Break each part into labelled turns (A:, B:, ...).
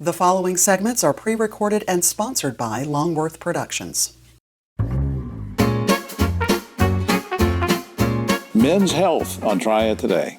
A: The following segments are pre-recorded and sponsored by Longworth Productions.
B: Men's Health on Triad Today.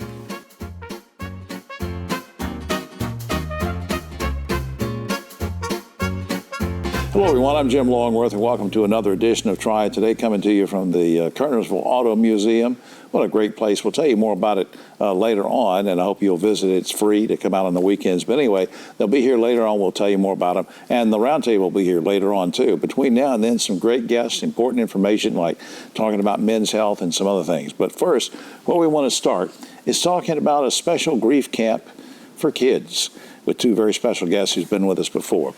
B: Hello everyone, I'm Jim Longworth and welcome to another edition of Triad Today, coming to you from the Kernersville Auto Museum. What a great place. We'll tell you more about it later on, and I hope you'll visit. It's free to come out on the weekends. But anyway, they'll be here later on. We'll tell you more about them. And the roundtable will be here later on, too. Between now and then, some great guests, important information like talking about men's health and some other things. But first, what we want to start is talking about a special grief camp for kids with two very special guests who's been with us before.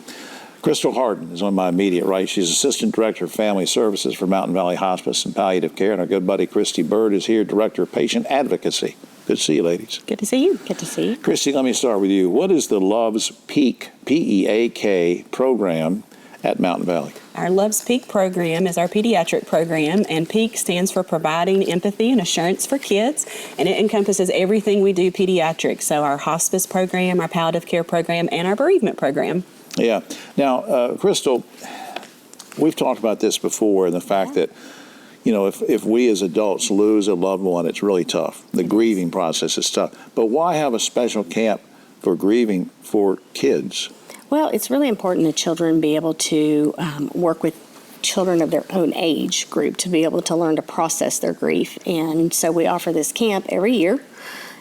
B: Crystal Harden is on my immediate right. She's Assistant Director of Family Services for Mountain Valley Hospice and Palliative Care. And our good buddy Christy Bird is here, Director of Patient Advocacy. Good to see you, ladies.
C: Good to see you. Good to see you.
B: Christy, let me start with you. What is the Love's Peak, P-E-A-K, program at Mountain Valley?
C: Our Love's Peak program is our pediatric program, and PEAK stands for Providing Empathy and Assurance for Kids, and it encompasses everything we do pediatric. So our hospice program, our palliative care program, and our bereavement program.
B: Yeah. Now, Crystal, we've talked about this before, and the fact that, you know, if we as adults lose a loved one, it's really tough. The grieving process is tough. But why have a special camp for grieving for kids?
D: Well, it's really important that children be able to work with children of their own age group to be able to learn to process their grief. And so we offer this camp every year,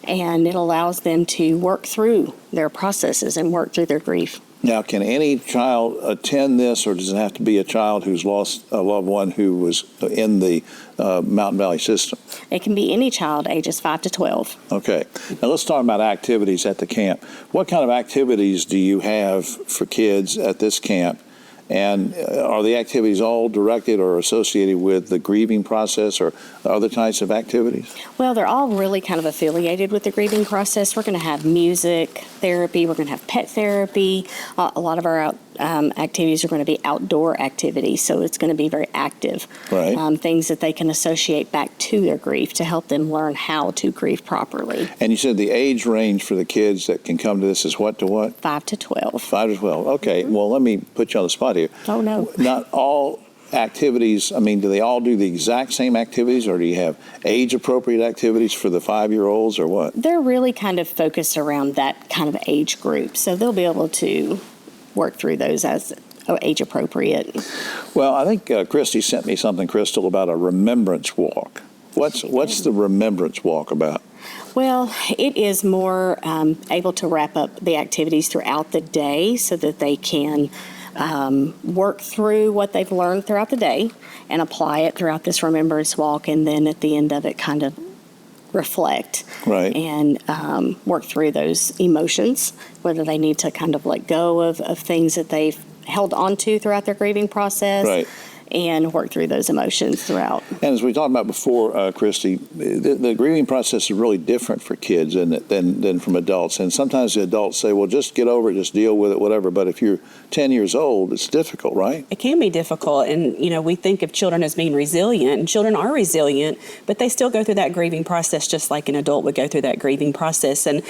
D: and it allows them to work through their processes and work through their grief.
B: Now, can any child attend this, or does it have to be a child who's lost a loved one who was in the Mountain Valley system?
D: It can be any child ages 5 to 12.
B: Okay. Now, let's talk about activities at the camp. What kind of activities do you have for kids at this camp? And are the activities all directed or associated with the grieving process or other types of activities?
D: Well, they're all really kind of affiliated with the grieving process. We're going to have music therapy. We're going to have pet therapy. A lot of our activities are going to be outdoor activities, so it's going to be very active.
B: Right.
D: Things that they can associate back to their grief to help them learn how to grieve properly.
B: And you said the age range for the kids that can come to this is what to what?
D: 5 to 12.
B: 5 to 12. Okay. Well, let me put you on the spot here.
D: Oh, no.
B: Not all activities, I mean, do they all do the exact same activities, or do you have age-appropriate activities for the 5-year-olds, or what?
D: They're really kind of focused around that kind of age group, so they'll be able to work through those as age appropriate.
B: Well, I think Christy sent me something, Crystal, about a remembrance walk. What's the remembrance walk about?
D: Well, it is more able to wrap up the activities throughout the day so that they can work through what they've learned throughout the day and apply it throughout this remembrance walk, and then at the end of it kind of reflect.
B: Right.
D: And work through those emotions, whether they need to kind of let go of things that they've held on to throughout their grieving process.
B: Right.
D: And work through those emotions throughout.
B: And as we talked about before, Christy, the grieving process is really different for kids than from adults. And sometimes the adults say, well, just get over it, just deal with it, whatever. But if you're 10 years old, it's difficult, right?
C: It can be difficult, and we think of children as being resilient, and children are resilient, but they still go through that grieving process just like an adult would go through that grieving process. And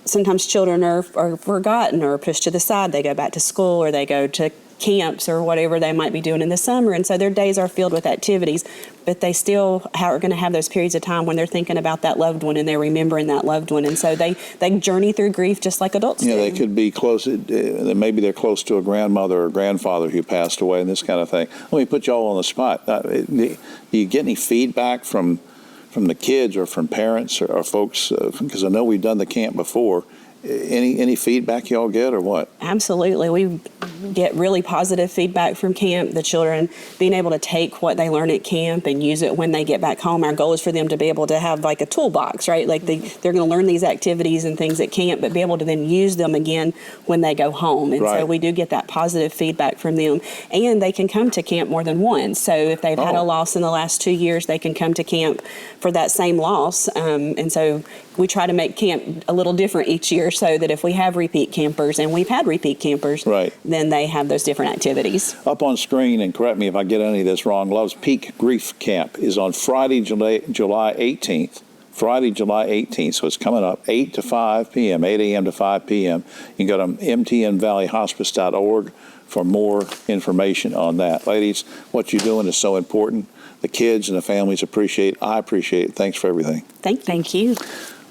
C: sometimes children are forgotten or pushed to the side. They go back to school, or they go to camps or whatever they might be doing in the summer, and so their days are filled with activities, but they still are going to have those periods of time when they're thinking about that loved one and they're remembering that loved one, and so they journey through grief just like adults do.
B: They could be close, maybe they're close to a grandmother or grandfather who passed away and this kind of thing. Let me put you all on the spot. Do you get any feedback from the kids or from parents or folks, because I know we've done the camp before, any feedback y'all get or what?
C: Absolutely. We get really positive feedback from camp. The children being able to take what they learn at camp and use it when they get back home. Our goal is for them to be able to have like a toolbox, right? Like they're going to learn these activities and things at camp, but be able to then use them again when they go home. And
B: right.
C: So we do get that positive feedback from them. And they can come to camp more than once. So if they've had a loss in the last 2 years, they can come to camp for that same loss. And so we try to make camp a little different each year so that if we have repeat campers, and we've had repeat campers,
B: right,
C: then they have those different activities.
B: Up on screen, and correct me if I get any of this wrong, Love's Peak Grief Camp is on Friday, July 18th Friday, July 18th. So it's coming up 8 to 5 p.m., 8 a.m. to 5 p.m. You can go to mtnvalleyhospice.org for more information on that. Ladies, what you're doing is so important. The kids and the families appreciate it. I appreciate it. Thanks for everything.
C: Thank you.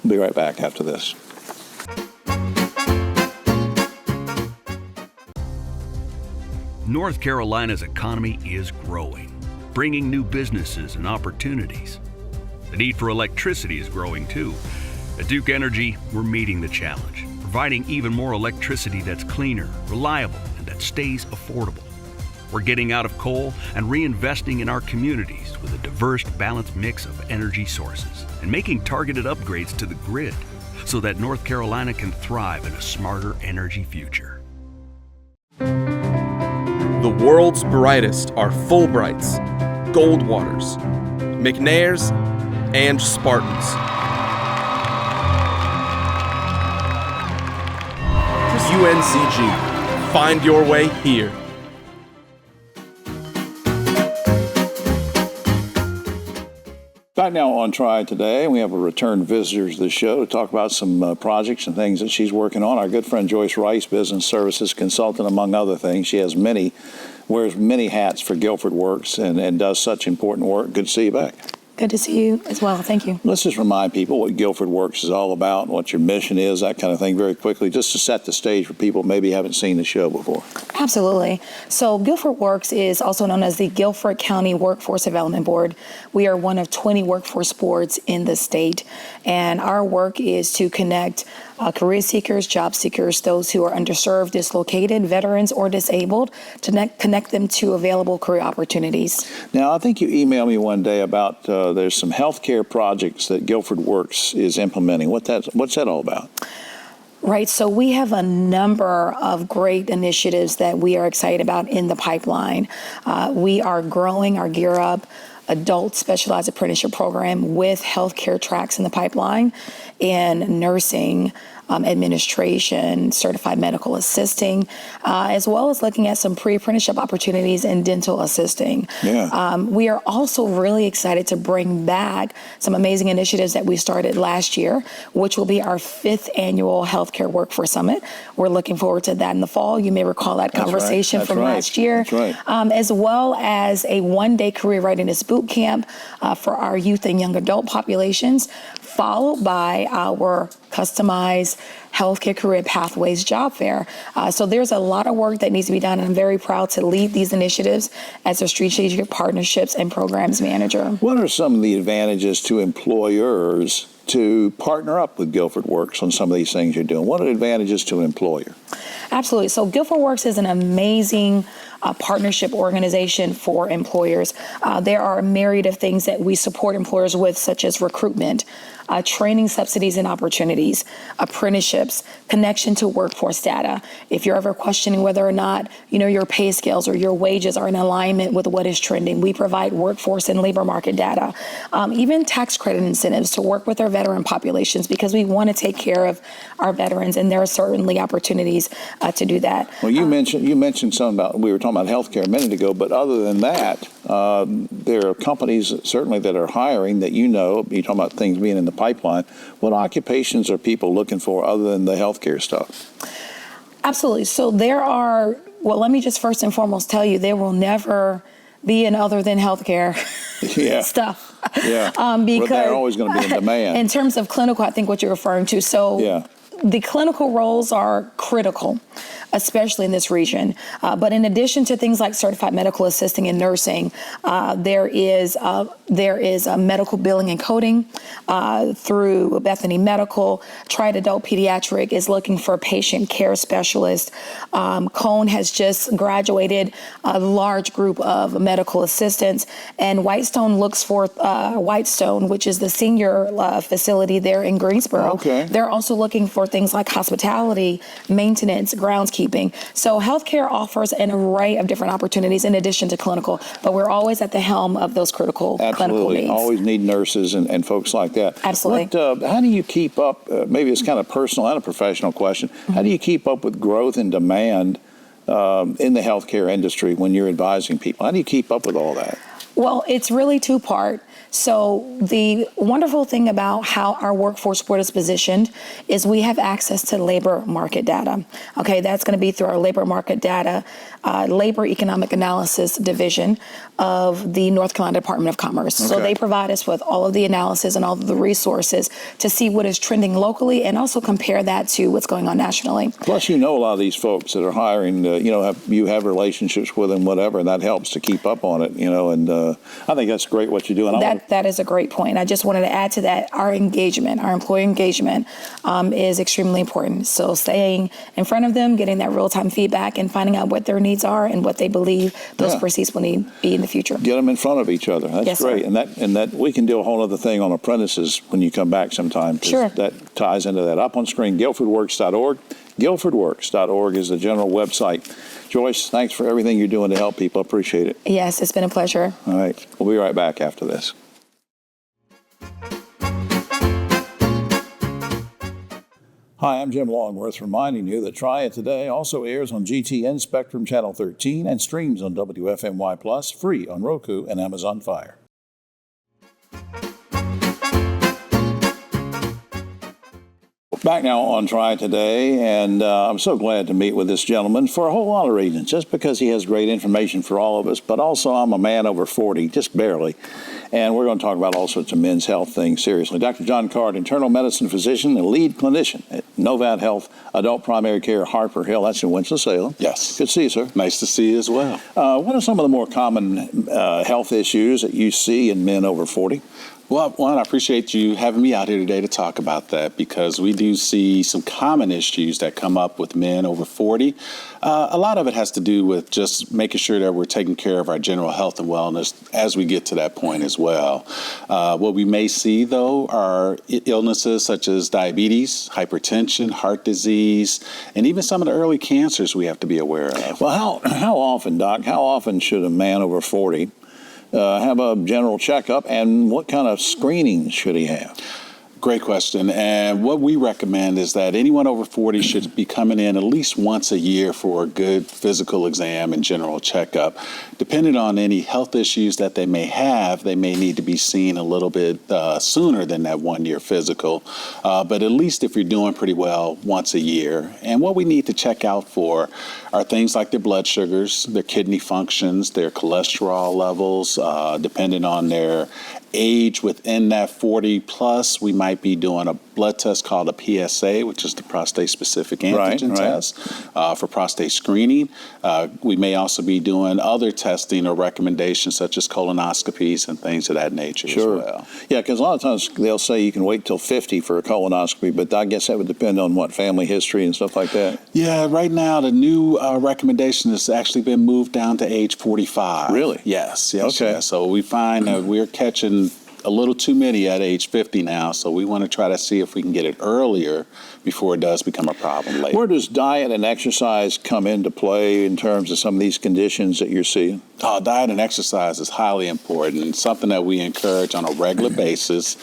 B: We'll be right back after this.
E: North Carolina's economy is growing, bringing new businesses and opportunities. The need for electricity is growing too. At Duke Energy, we're meeting the challenge, providing even more electricity that's cleaner, reliable, and that stays affordable. We're getting out of coal and reinvesting in our communities with a diverse, balanced mix of energy sources and making targeted upgrades to the grid so that North Carolina can thrive in a smarter energy future.
F: The world's brightest are Fulbrights, Goldwaters, McNairs, and Spartans. UNCG. Find your way here.
B: Back now on Triad Today, we have a return visitor to the show to talk about some projects and things that she's working on. Our good friend Joyce Rice, business services consultant, among other things. She wears many hats for Guilford Works and does such important work. Good to see you back.
G: Good to see you as well. Thank you.
B: Let's just remind people what Guilford Works is all about, what your mission is, that kind of thing, very quickly, just to set the stage for people who maybe haven't seen the show before.
G: Absolutely. So Guilford Works is also known as the Guilford County Workforce Development Board. We are one of 20 workforce boards in the state, and our work is to connect career seekers, job seekers, those who are underserved, dislocated, veterans, or disabled, to connect them to available career opportunities.
B: Now, I think you emailed me one day about there's some healthcare projects that Guilford Works is implementing. What's that all about?
G: Right. So we have a number of great initiatives that we are excited about in the pipeline. We are growing our Gear Up adult specialized apprenticeship program with healthcare tracks in the pipeline in nursing, administration, certified medical assisting, as well as looking at some pre-apprenticeship opportunities in dental assisting.
B: Yeah.
G: We are also really excited to bring back some amazing initiatives that we started last year, which will be our 5th annual Healthcare Workforce Summit. We're looking forward to that in the fall. You may recall that conversation from last year.
B: That's right.
G: As well as a one-day career readiness boot camp for our youth and young adult populations, followed by our customized healthcare career pathways job fair. So there's a lot of work that needs to be done, and I'm very proud to lead these initiatives as a strategic partnerships and programs manager.
B: What are some of the advantages to employers to partner up with Guilford Works on some of these things you're doing? What are the advantages to an employer?
G: Absolutely. So Guilford Works is an amazing partnership organization for employers. There are a myriad of things that we support employers with, such as recruitment, training subsidies and opportunities, apprenticeships, connection to workforce data. If you're ever questioning whether or not your pay scales or your wages are in alignment with what is trending, we provide workforce and labor market data. Even tax credit incentives to work with our veteran populations, because we want to take care of our veterans, and there are certainly opportunities to do that.
B: Well, you mentioned something about, we were talking about healthcare a minute ago, but other than that, there are companies certainly that are hiring that you're talking about things being in the pipeline. What occupations are people looking for other than the healthcare stuff?
G: Absolutely. So let me just first and foremost tell you, there will never be an other than healthcare stuff.
B: Yeah.
G: Because
B: they're always going to be in demand.
G: In terms of clinical, I think what you're referring to. So the clinical roles are critical, especially in this region. But in addition to things like certified medical assisting and nursing, there is a medical billing and coding through Bethany Medical. Triad Adult Pediatric is looking for patient care specialists. Cone has just graduated a large group of medical assistants, and Whitestone looks for Whitestone, which is the senior facility there in Greensboro.
B: Okay.
G: They're also looking for things like hospitality, maintenance, groundskeeping. So healthcare offers an array of different opportunities in addition to clinical, but we're always at the helm of those critical clinical needs.
B: Always need nurses and folks like that.
G: Absolutely.
B: How do you keep up, maybe it's kind of personal and a professional question, how do you keep up with growth and demand in the healthcare industry when you're advising people? How do you keep up with all that?
G: Well, it's really two-part. So the wonderful thing about how our workforce board is positioned is we have access to labor market data. Okay, that's going to be through our labor market data, labor economic analysis division of the North Carolina Department of Commerce. So they provide us with all of the analysis and all of the resources to see what is trending locally and also compare that to what's going on nationally.
B: Plus, you know a lot of these folks that are hiring, you have relationships with them, whatever, and that helps to keep up on it, and I think that's great what you do. And
G: that is a great point. I just wanted to add to that, our engagement, our employee engagement is extremely important. So staying in front of them, getting that real-time feedback and finding out what their needs are and what they believe those proceeds will need be in the future.
B: Get them in front of each other. That's
G: yes,
B: great.
G: Sir.
B: And that we can do a whole other thing on apprentices when you come back sometime.
G: Sure.
B: That ties into that. Up on screen, guilfordworks.org. Guilfordworks.org is the general website. Joyce, thanks for everything you're doing to help people. Appreciate it.
G: Yes, it's been a pleasure.
B: All right. We'll be right back after this. Hi, I'm Jim Longworth, reminding you that Triad Today also airs on GTN Spectrum Channel 13 and streams on WFMY Plus, free on Roku and Amazon Fire. Back now on Triad Today, and I'm so glad to meet with this gentleman for a whole lot of reasons. Just because he has great information for all of us, but also I'm a man over 40, just barely. And we're going to talk about all sorts of men's health things seriously. Dr. John Card, internal medicine physician and lead clinician at Novat Health Adult Primary Care, Harper Hill. That's in Winston-Salem.
H: Yes.
B: Good to see you, sir.
H: Nice to see you as well.
B: What are some of the more common health issues that you see in men over 40?
H: Well, one, I appreciate you having me out here today to talk about that, because we do see some common issues that come up with men over 40. A lot of it has to do with just making sure that we're taking care of our general health and wellness as we get to that point as well. What we may see, though, are illnesses such as diabetes, hypertension, heart disease, and even some of the early cancers we have to be aware of.
B: Well, how often, Doc, how often should a man over 40 have a general checkup, and what kind of screening should he have?
H: Great question. And what we recommend is that anyone over 40 should be coming in at least once a year for a good physical exam and general checkup. Depending on any health issues that they may have, they may need to be seen a little bit sooner than that 1 year physical. But at least if you're doing pretty well, once a year. And what we need to check out for are things like their blood sugars, their kidney functions, their cholesterol levels, depending on their age within that 40 plus, we might be doing a blood test called a PSA, which is the prostate-specific antigen test for prostate screening. We may also be doing other testing or recommendations such as colonoscopies and things of that nature as well.
B: Yeah, because a lot of times they'll say you can wait till 50 for a colonoscopy, but I guess that would depend on what, family history and stuff like that?
H: Yeah, right now the new recommendation has actually been moved down to age 45.
B: Really?
H: Yes.
B: Okay.
H: Yes. So we find that we're catching a little too many at age 50 now, so we want to try to see if we can get it earlier before it does become a problem later.
B: Where does diet and exercise come into play in terms of some of these conditions that you're seeing?
H: Diet and exercise is highly important, something that we encourage on a regular basis.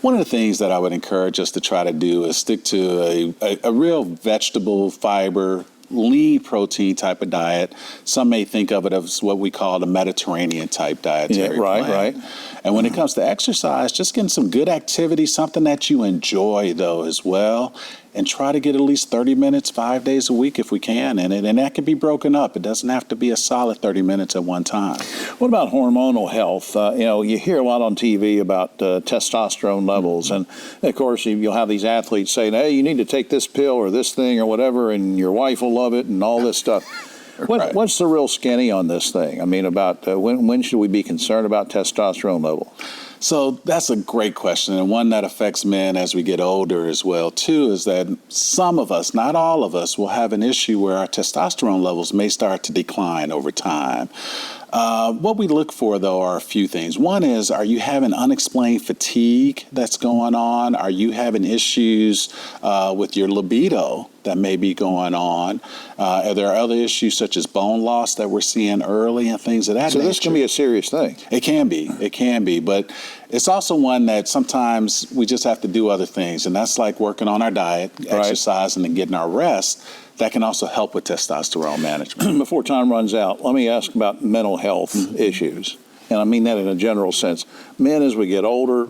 H: One of the things that I would encourage us to try to do is stick to a real vegetable, fiber, lean protein type of diet. Some may think of it as what we call the Mediterranean type dietary plan.
B: Right.
H: And when it comes to exercise, just getting some good activity, something that you enjoy though as well, and try to get at least 30 minutes 5 days a week if we can in it. And that can be broken up. It doesn't have to be a solid 30 minutes at one time.
B: What about hormonal health? You hear a lot on TV about testosterone levels. And, of course, you'll have these athletes saying, hey, you need to take this pill or this thing or whatever, and your wife will love it and all this stuff. What's the real skinny on this thing? I mean, about when should we be concerned about testosterone level?
H: So that's a great question, and one that affects men as we get older as well, too, is that some of us, not all of us, will have an issue where our testosterone levels may start to decline over time. What we look for, though, are a few things. One is, are you having unexplained fatigue that's going on? Are you having issues with your libido that may be going on? Are there other issues such as bone loss that we're seeing early and things of that nature?
B: So this can be a serious thing.
H: It can be, but it's also one that sometimes we just have to do other things, and that's like working on our diet, exercising, and getting our rest. That can also help with testosterone management.
B: Before time runs out, let me ask about mental health issues. and I mean that in a general sense. Men, as we get older,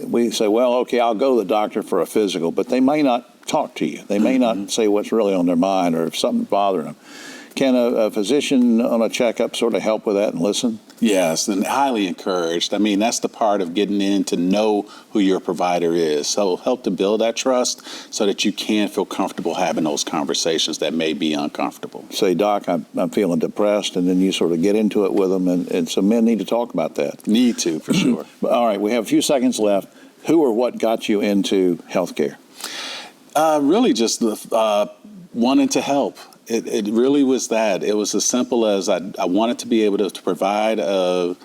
B: we say, well, okay, I'll go to the doctor for a physical, but they may not talk to you. They may not say what's really on their mind or if something's bothering them. Can a physician on a checkup sort of help with that and listen?
H: Yes, and highly encouraged. I mean, that's the part of getting in to know who your provider is. So help to build that trust so that you can feel comfortable having those conversations that may be uncomfortable.
B: Say, Doc, I'm feeling depressed, and then you sort of get into it with them, and so men need to talk about that.
H: Need to, for sure.
B: All right, we have a few seconds left. Who or what got you into healthcare?
H: Really just wanting to help. It really was that. It was as simple as I wanted to be able to provide a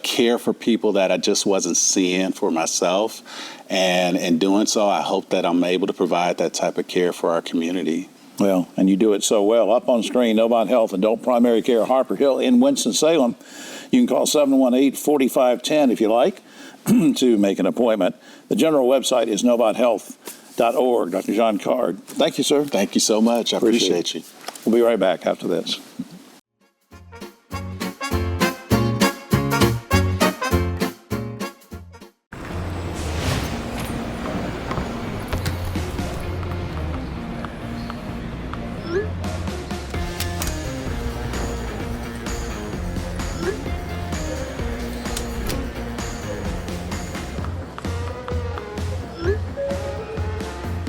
H: care for people that I just wasn't seeing for myself. And in doing so, I hope that I'm able to provide that type of care for our community.
B: Well, and you do it so well. Up on screen, Novant Health Adult Primary Care, Harper Hill in Winston-Salem. You can call 718-4510 if you like to make an appointment. The general website is novanthealth.org. Dr. John Card. Thank you, sir.
H: Thank you so much. I appreciate you.
B: We'll be right back after this.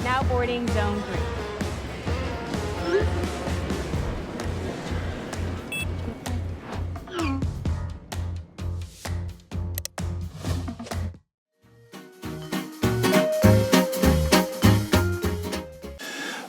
I: Now boarding zone 3.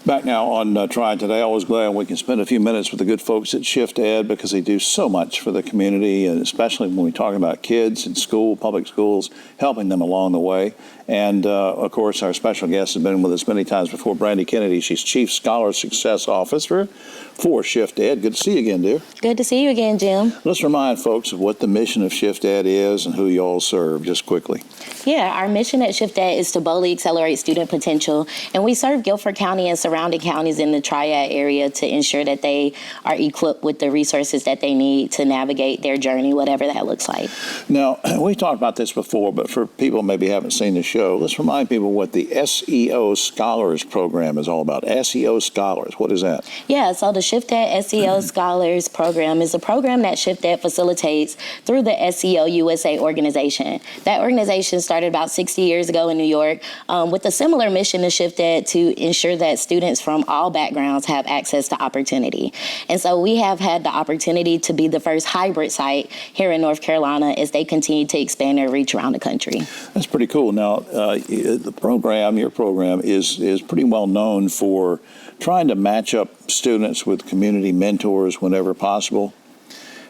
B: Back now on Triad Today. Always glad we can spend a few minutes with the good folks at Shift Ed because they do so much for the community, and especially when we talk about kids in school, public schools, helping them along the way. And, of course, our special guest has been with us many times before, Brandy Kennedy. She's Chief Scholar Success Officer for Shift Ed. Good to see you again, dear.
J: Good to see you again, Jim.
B: Let's remind folks of what the mission of Shift Ed is and who you all serve, just quickly.
J: Yeah, our mission at Shift Ed is to boldly accelerate student potential, and we serve Guilford County and surrounding counties in the Triad area to ensure that they are equipped with the resources that they need to navigate their journey, whatever that looks like.
B: Now, we talked about this before, but for people maybe haven't seen the show, let's remind people what the SEO Scholars program is all about. SEO Scholars, what is that?
J: Yeah, so the Shift Ed SEO Scholars program is a program that Shift Ed facilitates through the SEO USA organization. That organization started about 60 years ago in New York with a similar mission to Shift Ed to ensure that students from all backgrounds have access to opportunity. And so we have had the opportunity to be the first hybrid site here in North Carolina as they continue to expand their reach around the country.
B: That's pretty cool. Now, the program, your program, is pretty well known for trying to match up students with community mentors whenever possible.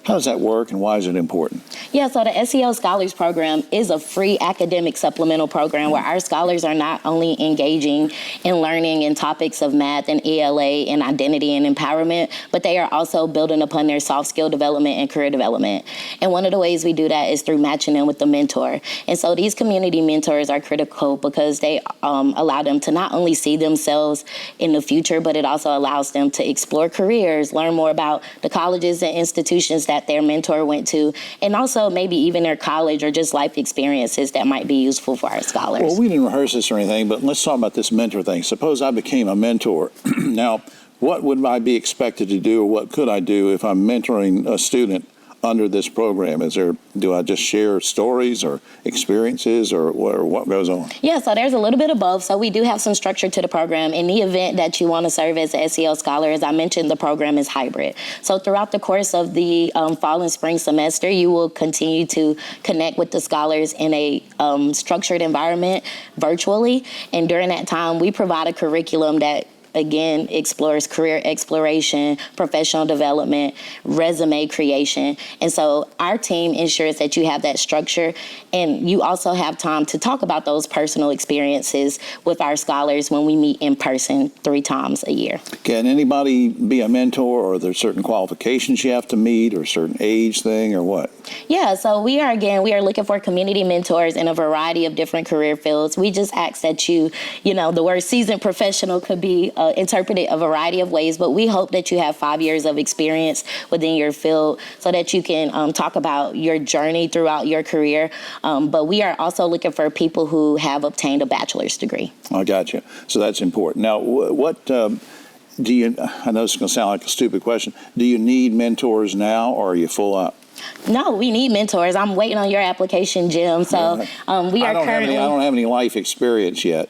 B: How does that work, and why is it important?
J: Yeah, so the SEO Scholars Program is a free academic supplemental program where our scholars are not only engaging in learning in topics of math and ELA and identity and empowerment, but they are also building upon their soft skill development and career development. And one of the ways we do that is through matching them with the mentor. And so these community mentors are critical because they allow them to not only see themselves in the future, but it also allows them to explore careers, learn more about the colleges and institutions that their mentor went to, and also maybe even their college or just life experiences that might be useful for our scholars.
B: Well, we didn't rehearse this or anything, but let's talk about this mentor thing. Suppose I became a mentor. Now, what would I be expected to do, or what could I do if I'm mentoring a student under this program? Do I just share stories or experiences, or what goes on?
J: Yeah, so there's a little bit of both. So we do have some structure to the program. In the event that you want to serve as an SEO scholar, as I mentioned, the program is hybrid. So throughout the course of the fall and spring semester, you will continue to connect with the scholars in a structured environment virtually. And during that time, we provide a curriculum that again explores career exploration, professional development, resume creation. And so our team ensures that you have that structure, and you also have time to talk about those personal experiences with our scholars when we meet in person 3 times a year.
B: Can anybody be a mentor, or are there certain qualifications you have to meet, or a certain age thing, or what?
J: Yeah, so we are looking for community mentors in a variety of different career fields. We just ask that the word seasoned professional could be interpreted a variety of ways, but we hope that you have 5 years of experience within your field so that you can talk about your journey throughout your career. But we are also looking for people who have obtained a bachelor's degree.
B: I got you. So that's important. Now, what do you, I know it's going to sound like a stupid question, do you need mentors now, or are you full up?
J: No, we need mentors. I'm waiting on your application, Jim. So we are currently...
B: I don't have any life experience yet.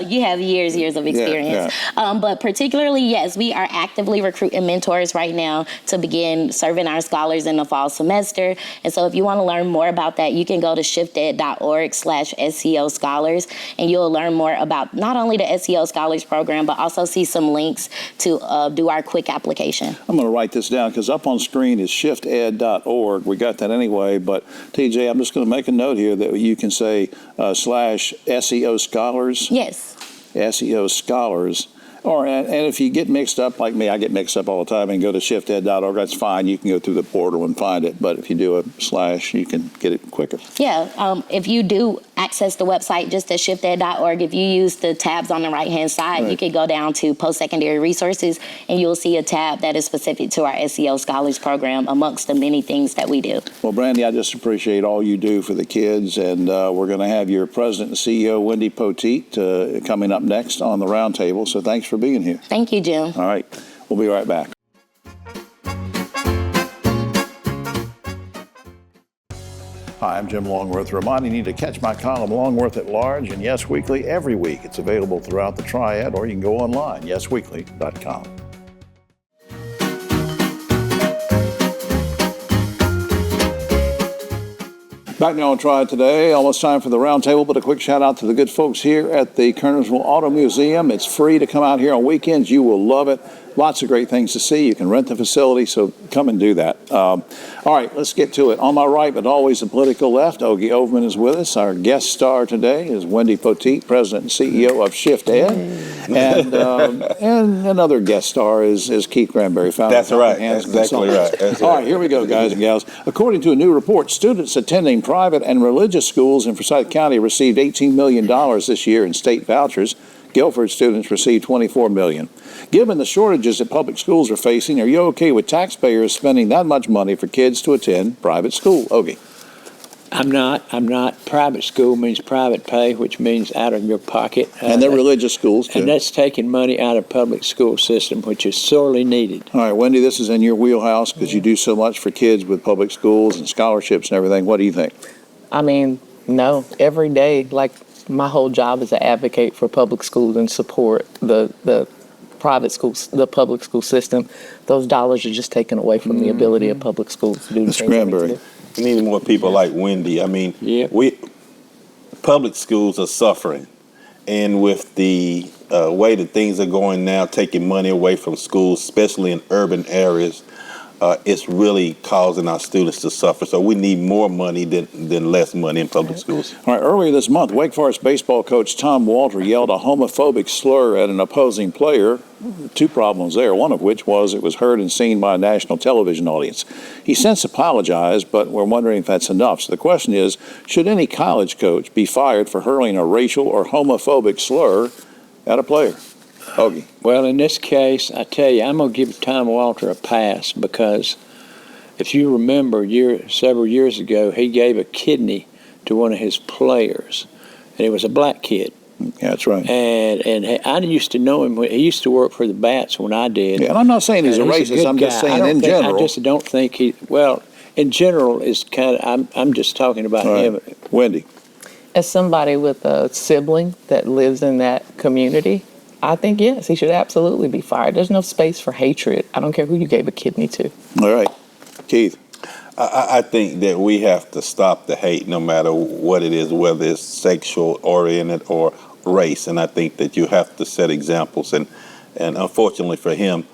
J: You have years of experience. But particularly, yes, we are actively recruiting mentors right now to begin serving our scholars in the fall semester. And so if you want to learn more about that, you can go to shifted.org/SEO Scholars, and you'll learn more about not only the SEO Scholars program, but also see some links to do our quick application. I'm
B: going to write this down because up on screen is shifted.org. We got that anyway, but TJ, I'm just going to make a note here that you can say /SEO Scholars.
J: Yes.
B: SEO Scholars. And if you get mixed up like me, I get mixed up all the time, and go to shifted.org, that's fine. You can go through the portal and find it. But if you do a / you can get it quicker.
J: Yeah. If you do access the website just at shifted.org, if you use the tabs on the right-hand side, you can go down to post-secondary resources, and you'll see a tab that is specific to our SEO Scholars program amongst the many things that we do.
B: Well, Brandy, I just appreciate all you do for the kids, and we're going to have your president and CEO, Wendy Poteet, coming up next on the roundtable. So thanks for being here.
J: Thank you, Jim.
B: All right. We'll be right back. Hi, I'm Jim Longworth, reminding you to catch my column Longworth at Large and Yes Weekly every week. It's available throughout the Triad, or you can go online, yesweekly.com. Back now on Triad Today, almost time for the roundtable, but a quick shout out to the good folks here at the Kernersville Auto Museum. It's free to come out here on weekends. You will love it. Lots of great things to see. You can rent the facility, so come and do that. All right, let's get to it. On my right, but always the political left, Ogie Overman is with us. Our guest star today is Wendy Poteet, President and CEO of Shift Ed. And another guest star is Keith Granberry, founder.
K: That's right. That's exactly right. That's
B: All right, here we go, guys and gals. According to a new report, students attending private and religious schools in Forsyth County received $18 million this year in state vouchers. Guilford students received $24 million. Given the shortages that public schools are facing, are you okay with taxpayers spending that much money for kids to attend private school? Ogie.
L: I'm not. Private school means private pay, which means out of your pocket.
B: And they're religious schools, too.
L: And that's taking money out of public school system, which is sorely needed.
B: All right, Wendy, this is in your wheelhouse because you do so much for kids with public schools and scholarships and everything. What do you think?
M: I mean, no, every day, like my whole job is to advocate for public schools and support the private schools, the public school system. Those dollars are just taken away from the ability of public schools to do the things they need to do.
K: We need more people like Wendy. I mean, public schools are suffering, and with the way that things are going now, taking money away from schools, especially in urban areas, it's really causing our students to suffer. So we need more money than less money in public schools.
B: All right, earlier this month, Wake Forest baseball coach Tom Walter yelled a homophobic slur at an opposing player. Two problems there, one of which was it was heard and seen by a national television audience. He since apologized, but we're wondering if that's enough. So the question is, should any college coach be fired for hurling a racial or homophobic slur at a player? Ogie.
L: Well, in this case, I tell you, I'm going to give Tom Walter a pass because if you remember several years ago, he gave a kidney to one of his players, and it was a black kid.
B: Yeah, that's right.
L: And I used to know him. He used to work for the Bats when I did.
B: Yeah, and I'm not saying he's a racist. I'm just saying in general.
L: I just don't think in general, is kind of, I'm just talking about him.
B: Wendy.
M: As somebody with a sibling that lives in that community, I think, yes, he should absolutely be fired. There's no space for hatred. I don't care who you gave a kidney to.
B: All right. Keith.
K: I think that we have to stop the hate no matter what it is, whether it's sexual oriented or race. And I think that you have to set examples. And unfortunately for him,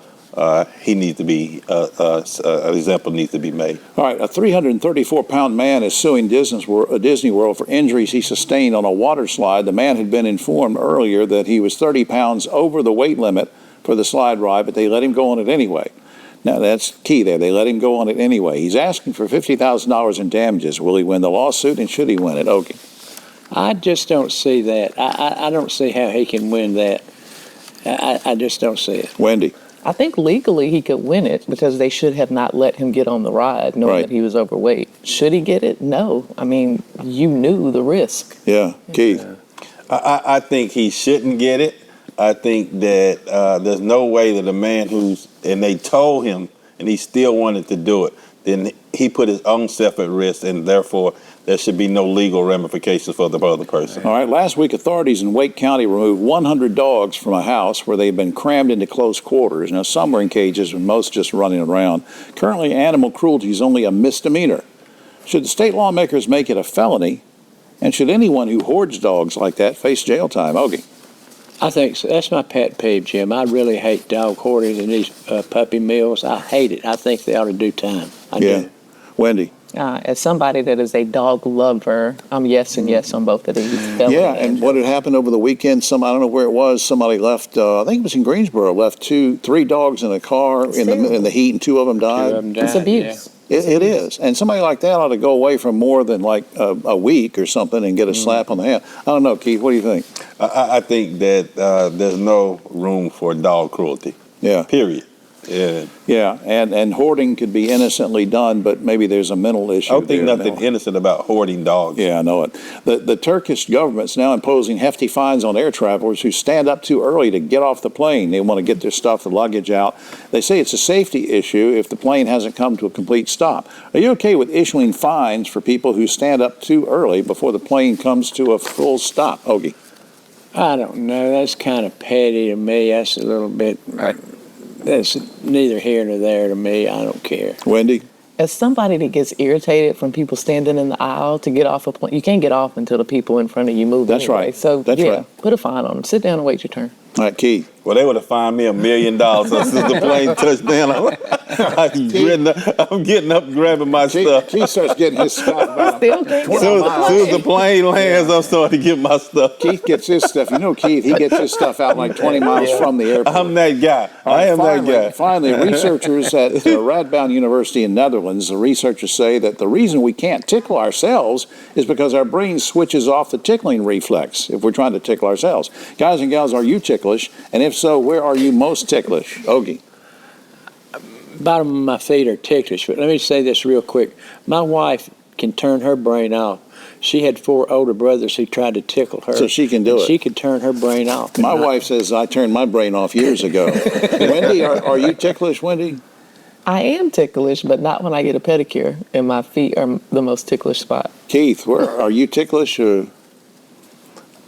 K: he needs to be, an example needs to be made.
B: All right, a 334-pound man is suing Disney World for injuries he sustained on a water slide. The man had been informed earlier that he was 30 pounds over the weight limit for the slide ride, but they let him go on it anyway. Now, that's key there. They let him go on it anyway. He's asking for $50,000 in damages. Will he win the lawsuit, and should he win it? Okay.
L: I just don't see that. I don't see how he can win that. I just don't see it.
B: Wendy.
M: I think legally he could win it because they should have not let him get on the ride knowing that he was overweight. Should he get it? No. I mean, you knew the risk.
B: Yeah. Keith.
K: I think he shouldn't get it. I think that there's no way that a man and they told him and he still wanted to do it, then he put his own self at risk, and therefore there should be no legal ramifications for the other person.
B: All right, last week authorities in Wake County removed 100 dogs from a house where they've been crammed into close quarters. Now, some were in cages and most just running around. Currently, animal cruelty is only a misdemeanor. Should the state lawmakers make it a felony? And should anyone who hoards dogs like that face jail time? Ogie.
L: I think so. That's my pet peeve, Jim. I really hate dog hoarding and these puppy mills. I hate it. I think they ought to do time. I do.
B: Wendy.
M: As somebody that is a dog lover, I'm yes and yes on both of these.
B: Yeah, and what had happened over the weekend, I don't know where it was, somebody left, I think it was in Greensboro, left 3 dogs in a car in the heat, and 2 of them died.
M: It's abuse.
B: Yeah. It is. And somebody like that ought to go away for more than like a week or something and get a slap on the hand. I don't know, Keith, what do you think?
K: I think that there's no room for dog cruelty.
B: Yeah.
K: Period. Yeah.
B: Yeah, and hoarding could be innocently done, but maybe there's a mental issue.
K: I don't think nothing innocent about hoarding dogs.
B: Yeah, I know it. The Turkish government's now imposing hefty fines on air travelers who stand up too early to get off the plane. They want to get their stuff, the luggage out. They say it's a safety issue if the plane hasn't come to a complete stop. Are you okay with issuing fines for people who stand up too early before the plane comes to a full stop? Ogie.
L: I don't know. That's kind of petty to me. That's a little bit... That's neither here nor there to me. I don't care.
B: Wendy?
M: As somebody that gets irritated from people standing in the aisle to get off a plane, you can't get off until the people in front of you move.
B: That's
M: anyway.
B: right.
M: So
B: That's right.
M: Put a fine on them. Sit down and wait your turn.
B: All right, Keith.
K: Well, they would have fined me $1 million since the plane touched down. I'm getting up, grabbing my stuff.
B: Keith starts getting his stuff out.
M: Still can't get
K: Soon as the plane lands, I'm starting to get my stuff.
B: Keith gets his stuff. You know, Keith, he gets his stuff out like 20 miles from the airport.
K: I'm that guy. I am that guy.
B: Finally, researchers at Radboud University in Netherlands, the researchers say that the reason we can't tickle ourselves is because our brain switches off the tickling reflex if we're trying to tickle ourselves. Guys and gals, are you ticklish? And if so, where are you most ticklish? Ogie.
L: Bottom of my feet are ticklish, but let me say this real quick. My wife can turn her brain off. She had 4 older brothers who tried to tickle her.
B: So she can do it.
L: She could turn her brain off.
B: My wife says I turned my brain off years ago. Wendy, are you ticklish, Wendy?
M: I am ticklish, but not when I get a pedicure, and my feet are the most ticklish spot.
B: Keith, are you ticklish or...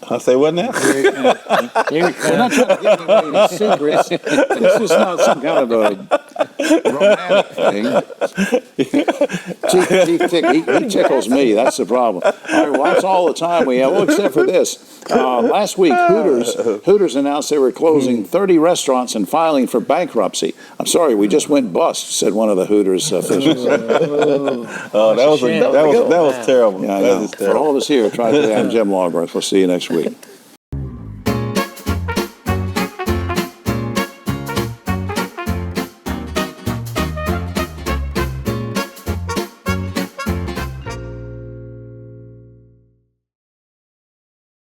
K: I say what now?
B: We're not trying to give away any secrets. This is not some kind of a romantic thing. He tickles me. That's the problem. All right, well, that's all the time we have. Well, except for this. Last week, Hooters announced they were closing 30 restaurants and filing for bankruptcy. I'm sorry, we just went bust, said one of the Hooters officials.
K: That was terrible.
B: Yeah, I know. For all of us here, try to. I'm Jim Longworth. We'll see you next week.